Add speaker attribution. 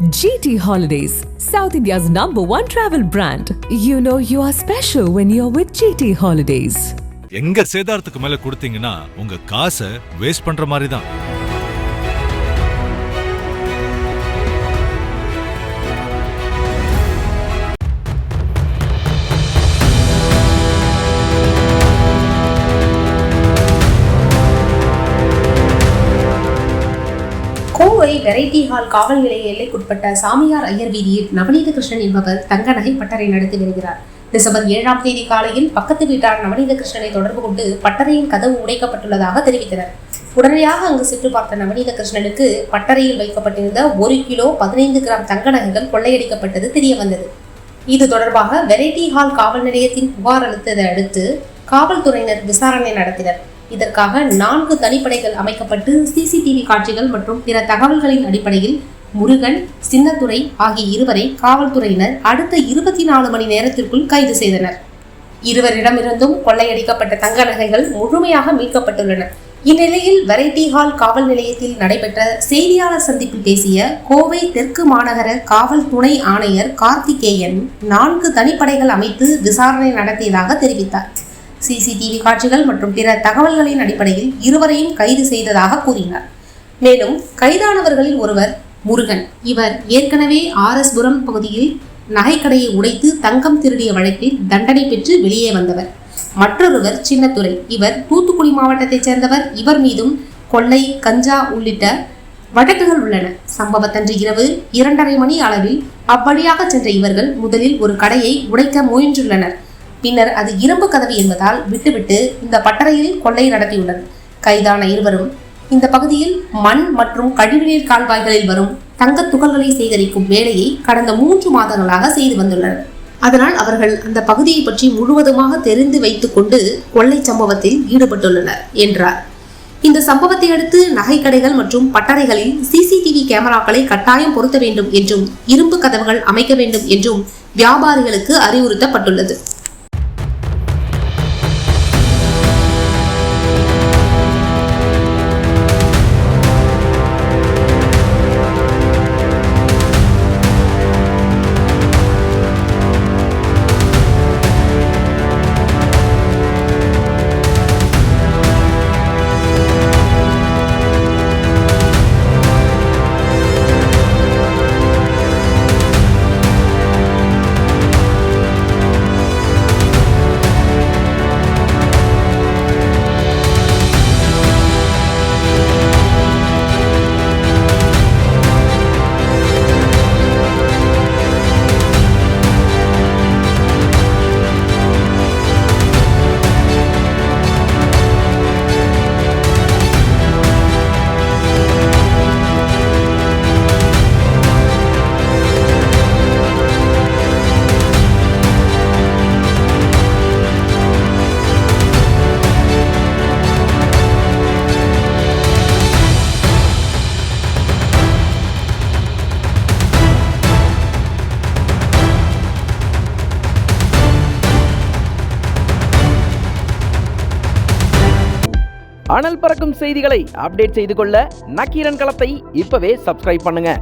Speaker 1: GT Holidays, South India's #1 travel brand. You know you are special when you're with GT Holidays.
Speaker 2: எங்க சேதாரத்துக்கு மேல கொடுத்தீங்கன்னா உங்க காசை waste பண்ற மாதிரி தான்.
Speaker 3: கோவை வெரைட்டி ஹால் காவல் நிலைய எல்லைக்குட்பட்ட சாமியார் ஐயர் வீதியில் நவநீத கிருஷ்ணன் என்பவர் தங்க நகை பட்டறை நடத்தி வருகிறார். டிசம்பர் 7ஆம் தேதி காலையில் பக்கத்து வீட்டார் நவநீத கிருஷ்ணனை தொடர்பு கொண்டு பட்டறையின் கதவு உடைக்கப்பட்டுள்ளதாக தெரிவித்தனர். உடனடியாக அங்கு சென்று பார்த்த நவநீத கிருஷ்ணனுக்கு பட்டறையில் வைக்கப்பட்டிருந்த 1 கிலோ 15 கிராம் தங்க நகைகள் கொள்ளையடிக்கப்பட்டது தெரிய வந்தது. இது தொடர்பாக வெரைட்டி ஹால் காவல் நிலையத்தின் புகார் அளித்ததை அடுத்து காவல்துறையினர் விசாரணை நடத்தினர். இதற்காக 4 தனிப்படைகள் அமைக்கப்பட்டு சிசிடிவி காட்சிகள் மற்றும் பிற தகவல்களின் அடிப்படையில் முருகன், சின்னத்துரை ஆகிய இருவரை காவல்துறையினர் அடுத்த 24 மணி நேரத்திற்குள் கைது செய்தனர். இருவரிடமிருந்தும் கொள்ளையடிக்கப்பட்ட தங்க நகைகள் முழுமையாக மீட்கப்பட்டுள்ளன. இந்நிலையில் வெரைட்டி ஹால் காவல் நிலையத்தில் நடைபெற்ற செய்தியாளர் சந்திப்பில் பேசிய கோவை தெற்கு மாநகர காவல் துணை ஆணையர் கார்த்திகேயன் 4 தனிப்படைகள் அமைத்து விசாரணை நடத்தியதாக தெரிவித்தார். சிசிடிவி காட்சிகள் மற்றும் பிற தகவல்களின் அடிப்படையில் இருவரையும் கைது செய்ததாக கூறினார். மேலும் கைதானவர்களில் ஒருவர் முருகன். இவர் ஏற்கனவே RS புரம் பகுதியில் நகைக்கடையை உடைத்து தங்கம் திருடிய வழக்கில் தண்டனை பெற்று வெளியே வந்தவர். மற்றொருவர் சின்னத்துரை. இவர் தூத்துக்குடி மாவட்டத்தைச் சேர்ந்தவர். இவர் மீதும் கொள்ளை, கஞ்சா உள்ளிட்ட வழக்குகள் உள்ளன. சம்பவத்தன்று இரவு 2:30 மணி அளவில் அவ்வழியாக சென்ற இவர்கள் முதலில் ஒரு கடையை உடைக்க முயன்றுள்ளனர். பின்னர் அது இரும்பு கதவு என்பதால் விட்டுவிட்டு இந்த பட்டறையில் கொள்ளை நடத்தியுள்ளனர். கைதான இருவரும் இந்த பகுதியில் மண் மற்றும் கழிவுநீர் கால்வாய்களில் வரும் தங்க துகள்களை சேகரிக்கும் வேலையை கடந்த 3 மாதங்களாக செய்து வந்துள்ளனர். அதனால் அவர்கள் அந்த பகுதியை பற்றி முழுவதுமாக தெரிந்து வைத்துக் கொண்டு கொள்ளை சம்பவத்தில் ஈடுபட்டுள்ளனர் என்றார். இந்த சம்பவத்தை அடுத்து நகைக்கடைகள் மற்றும் பட்டறைகளில் சிசிடிவி கேமராக்களை கட்டாயம் பொருத்த வேண்டும் என்றும் இரும்பு கதவுகள் அமைக்க வேண்டும் என்றும் வியாபாரிகளுக்கு அறிவுறுத்தப்பட்டுள்ளது.
Speaker 4: அனல் பறக்கும் செய்திகளை அப்டேட் செய்து கொள்ள நக்கீரன் களத்தை இப்பவே சப்ஸ்கிரைப் பண்ணுங்க.